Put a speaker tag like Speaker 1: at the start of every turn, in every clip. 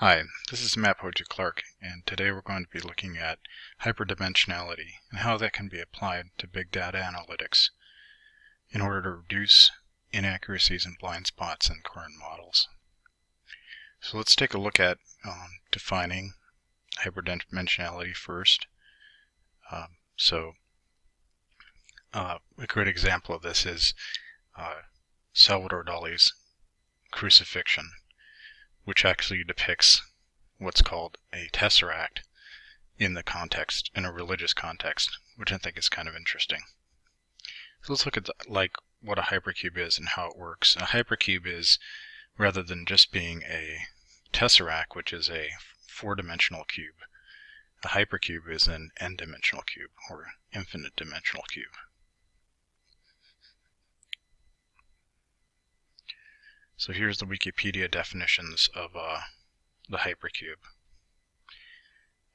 Speaker 1: Hi, this is Pouttu-Clarke, and today we're going to be looking at hyperdimensionality and how that can be applied to big data analytics in order to reduce inaccuracies and blind spots in current models. So let's take a look at defining hyperdimensionality first. A great example of this is Salvador Dali's Crucifixion, which actually depicts what's called a tesseract in a religious context, which I think is kind of interesting. So let's look at what a hypercube is and how it works. A hypercube is, rather than just being a tesseract, which is a four-dimensional cube, a hypercube is an n-dimensional cube or infinite dimensional cube. So here's the Wikipedia definitions of the hypercube.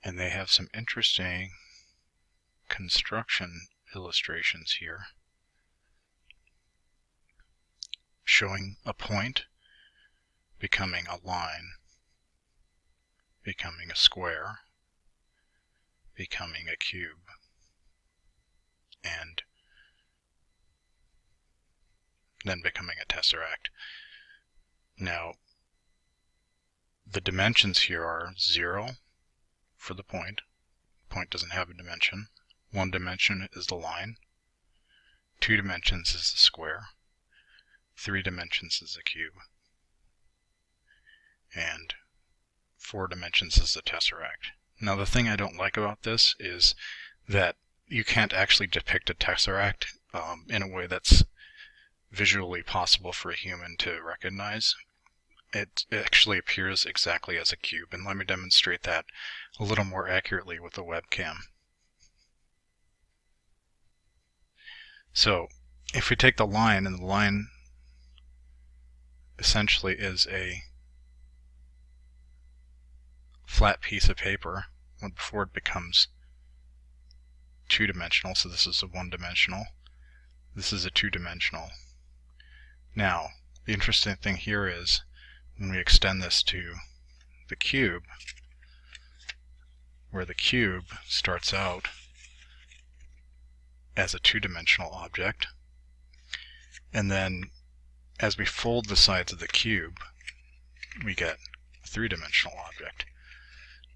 Speaker 1: And they have some interesting construction illustrations here showing a point becoming a line, becoming a square, becoming a cube, and then becoming a tesseract. Now, the dimensions here are 0 for the point. Point doesn't have a dimension. 1 dimension is the line. 2 dimensions is the square. 3 dimensions is the cube. And 4 dimensions is the tesseract. Now, the thing I don't like about this is that you can't actually depict a tesseract in a way that's visually possible for a human to recognize. It actually appears exactly as a cube, and let me demonstrate that a little more accurately with the webcam. So if we take the line, and the line essentially is a flat piece of paper before it becomes two-dimensional, so this is a one-dimensional, this is a two-dimensional. Now, the interesting thing here is when we extend this to the cube, where the cube starts out as a two-dimensional object, and then as we fold the sides of the cube, we get a three-dimensional object.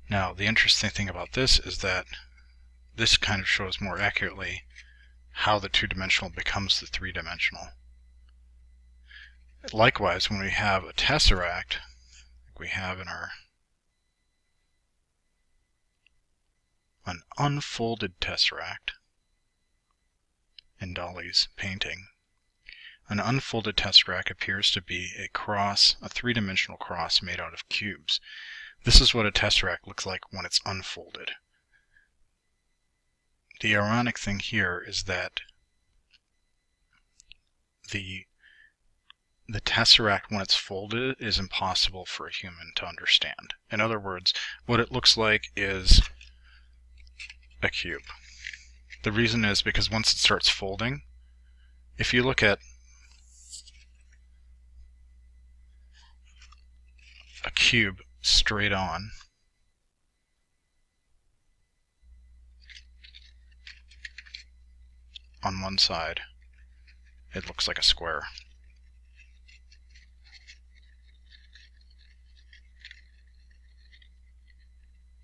Speaker 1: Now, the interesting thing about this is that this kind of shows more accurately how the two-dimensional becomes the three-dimensional. Likewise, when we have a tesseract, like we have in an unfolded tesseract in Dali's painting, an unfolded tesseract appears to be a three-dimensional cross made out of cubes. This is what a tesseract looks like when it's unfolded. The ironic thing here is that the tesseract, when it's folded, is impossible for a human to understand. In other words, what it looks like is a cube. The reason is because once it starts folding, if you look at a cube straight on one side, it looks like a square.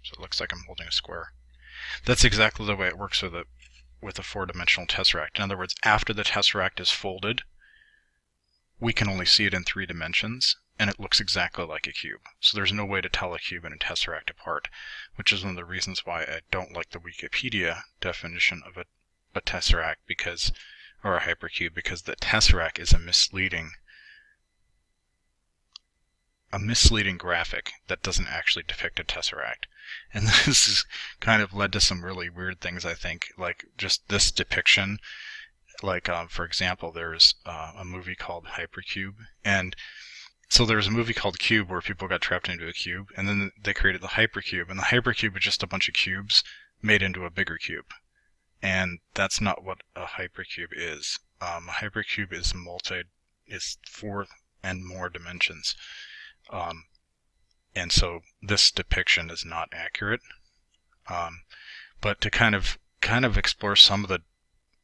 Speaker 1: So it looks like I'm holding a square. That's exactly the way it works with a four-dimensional tesseract. In other words, after the tesseract is folded, we can only see it in 3 dimensions, and it looks exactly like a cube. So there's no way to tell a cube and a tesseract apart, which is one of the reasons why I don't like the Wikipedia definition of a tesseract, or a hypercube, because the tesseract is a misleading graphic that doesn't actually depict a tesseract. And this has kind of led to some really weird things, I think, like just this depiction. Like, for example, there's a movie called Hypercube, and so there's a movie called Cube where people got trapped into a cube, and then they created the Hypercube, and the Hypercube is just a bunch of cubes made into a bigger cube. And that's not what a hypercube is. A hypercube is 4 and more dimensions. and so this depiction is not accurate. But to kind of explore some of the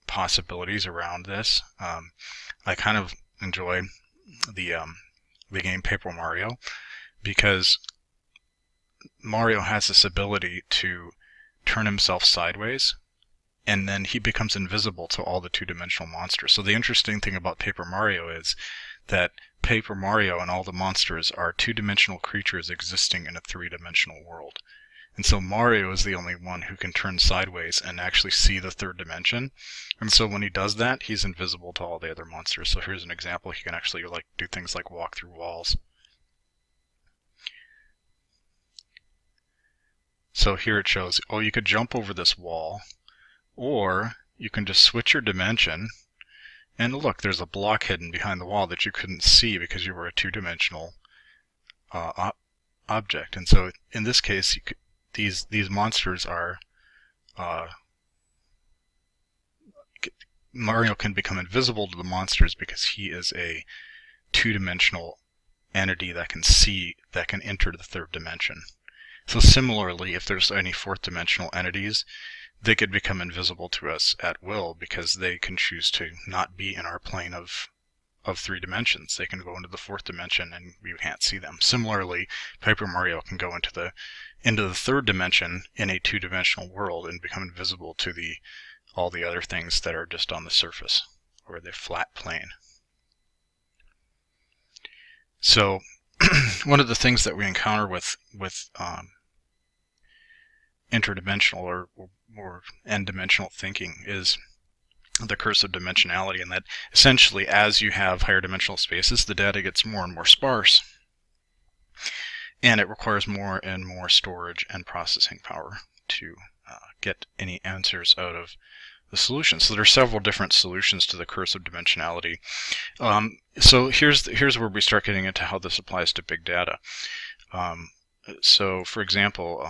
Speaker 1: possibilities around this, I kind of enjoy the game Paper Mario, because Mario has this ability to turn himself sideways, and then he becomes invisible to all the two-dimensional monsters. So the interesting thing about Paper Mario is that Paper Mario and all the monsters are two-dimensional creatures existing in a three-dimensional world. And so Mario is the only one who can turn sideways and actually see the third dimension. And so when he does that, he's invisible to all the other monsters. So here's an example. He can actually do things like walk through walls. So here it shows, oh, you could jump over this wall, or you can just switch your dimension, and look, there's a block hidden behind the wall that you couldn't see because you were a two-dimensional object. And so in this case, these monsters are Mario can become invisible to the monsters because he is a two-dimensional entity that can enter the third dimension. So similarly, if there's any fourth-dimensional entities, they could become invisible to us at will because they can choose to not be in our plane of 3 dimensions. They can go into the 4th dimension and we can't see them. Similarly, Paper Mario can go into the 3rd dimension in a 2-dimensional world and become invisible to all the other things that are just on the surface or the flat plane. So one of the things that we encounter with interdimensional or n-dimensional thinking is the curse of dimensionality, and that essentially as you have higher dimensional spaces, the data gets more and more sparse, and it requires more and more storage and processing power to get any answers out of the solution. So there are several different solutions to the curse of dimensionality. So here's where we start getting into how this applies to big data. So for example,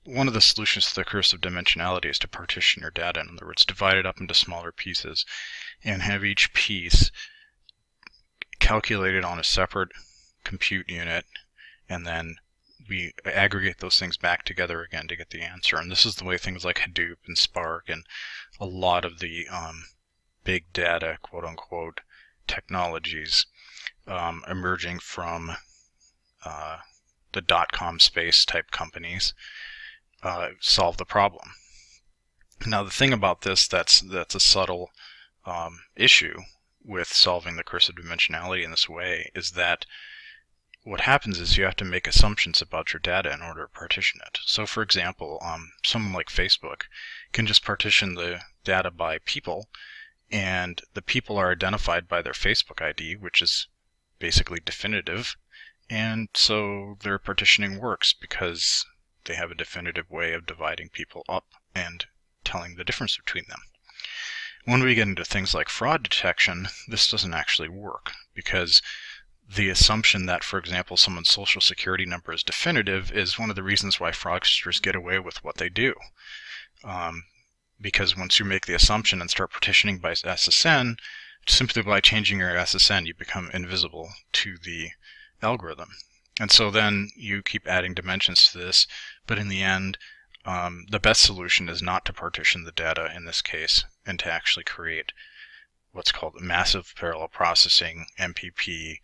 Speaker 1: one of the solutions to the curse of dimensionality is to partition your data. In other words, divide it up into smaller pieces and have each piece calculated on a separate compute unit, and then we aggregate those things back together again to get the answer. And this is the way things like Hadoop and Spark and a lot of the big data, quote-unquote, technologies emerging from the dot-com space type companies solve the problem. Now the thing about this that's a subtle issue with solving the curse of dimensionality in this way is that what happens is you have to make assumptions about your data in order to partition it. So for example, someone like Facebook can just partition the data by people, and the people are identified by their Facebook ID, which is basically definitive, and so their partitioning works because they have a definitive way of dividing people up and telling the difference between them. When we get into things like fraud detection, this doesn't actually work, because the assumption that, for example, someone's social security number is definitive is one of the reasons why fraudsters get away with what they do. Because once you make the assumption and start partitioning by SSN, simply by changing your SSN, you become invisible to the algorithm. And so then you keep adding dimensions to this, but in the end, the best solution is not to partition the data in this case, and to actually create what's called a massive parallel processing, MPP,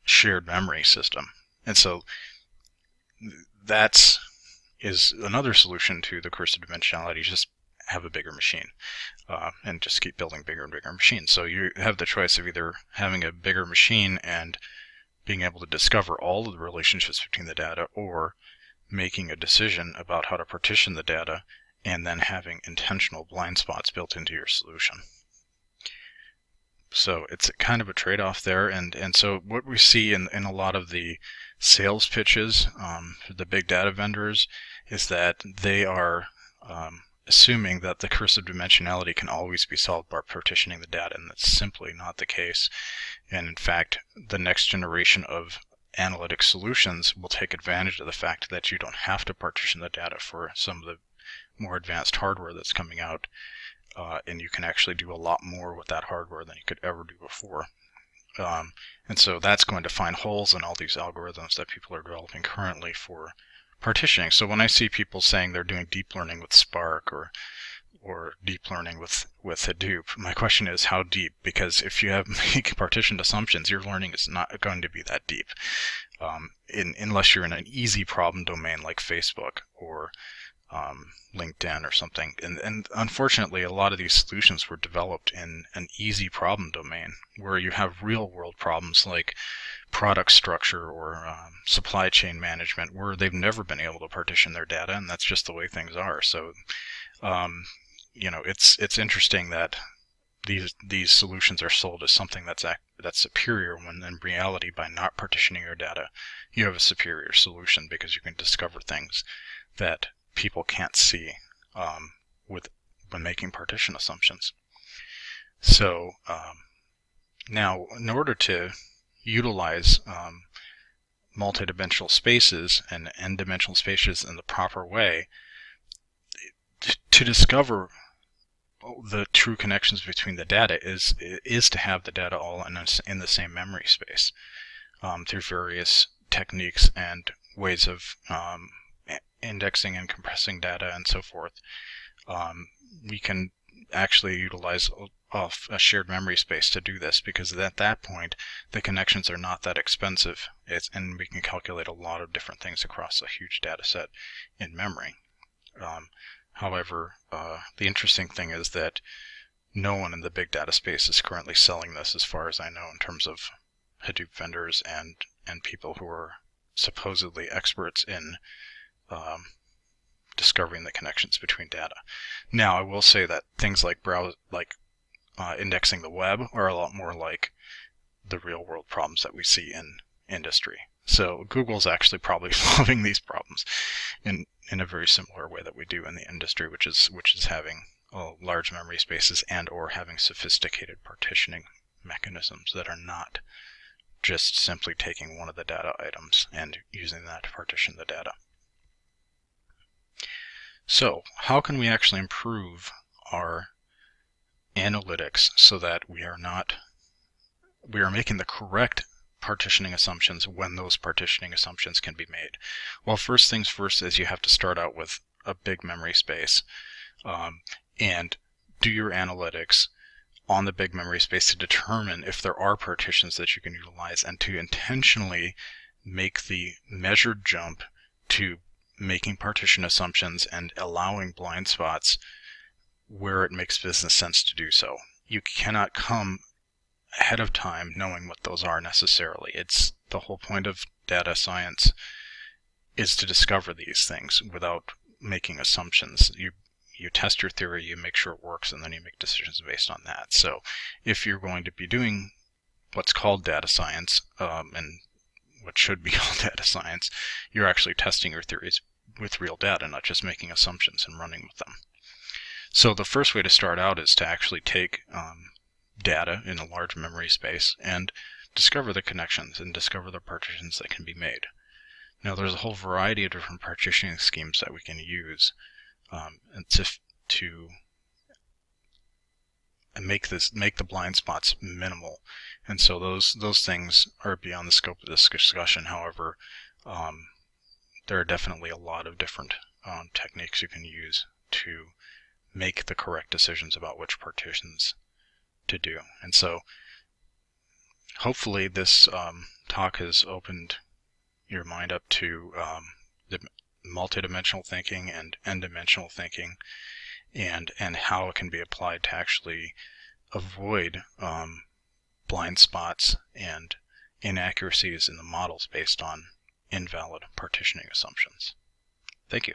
Speaker 1: shared memory system. And so that is another solution to the curse of dimensionality. Just have a bigger machine and just keep building bigger and bigger machines. So you have the choice of either having a bigger machine and being able to discover all of the relationships between the data, or making a decision about how to partition the data and then having intentional blind spots built into your solution. So it's kind of a trade-off there, and so what we see in a lot of the sales pitches for the big data vendors is that they are assuming that the curse of dimensionality can always be solved by partitioning the data, and that's simply not the case. And in fact, the next generation of analytic solutions will take advantage of the fact that you don't have to partition the data for some of the more advanced hardware that's coming out, and you can actually do a lot more with that hardware than you could ever do before. And so that's going to find holes in all these algorithms that people are developing currently for partitioning. So when I see people saying they're doing deep learning with Spark or deep learning with Hadoop, my question is how deep? Because if you have make partitioned assumptions, your learning is not going to be that deep, unless you're in an easy problem domain like Facebook or LinkedIn or something. And unfortunately, a lot of these solutions were developed in an easy problem domain where you have real world problems like product structure or supply chain management where they've never been able to partition their data, and that's just the way things are. So it's interesting that these solutions are sold as something that's superior, when in reality, by not partitioning your data, you have a superior solution because you can discover things that people can't see when making partition assumptions. So now, in order to utilize multidimensional spaces and n-dimensional spaces in the proper way, to discover the true connections between the data is to have the data all in the same memory space through various techniques and ways of indexing and compressing data and so forth. We can actually utilize a shared memory space to do this, because at that point the connections are not that expensive, and we can calculate a lot of different things across a huge data set in memory. However, the interesting thing is that no one in the big data space is currently selling this, as far as I know, in terms of Hadoop vendors and people who are supposedly experts in discovering the connections between data. Now, I will say that things like indexing the web are a lot more like the real world problems that we see in industry. So Google's actually probably solving these problems in a very similar way that we do in the industry, which is having large memory spaces and or having sophisticated partitioning mechanisms that are not just simply taking one of the data items and using that to partition the data. So how can we actually improve our analytics so that we are making the correct partitioning assumptions when those partitioning assumptions can be made? Well, first things first is you have to start out with a big memory space and do your analytics on the big memory space to determine if there are partitions that you can utilize, and to intentionally make the measured jump to making partition assumptions and allowing blind spots where it makes business sense to do so. You cannot come ahead of time knowing what those are necessarily. It's the whole point of data science is to discover these things without making assumptions. You test your theory, you make sure it works, and then you make decisions based on that. So if you're going to be doing what's called data science, and what should be called data science, you're actually testing your theories with real data, not just making assumptions and running with them. So the first way to start out is to actually take data in a large memory space and discover the connections and discover the partitions that can be made. Now, there's a whole variety of different partitioning schemes that we can use to make the blind spots minimal. And so those things are beyond the scope of this discussion. However, there are definitely a lot of different techniques you can use to make the correct decisions about which partitions to do. And so hopefully this talk has opened your mind up to the multidimensional thinking and n-dimensional thinking, and how it can be applied to actually avoid blind spots and inaccuracies in the models based on invalid partitioning assumptions. Thank you.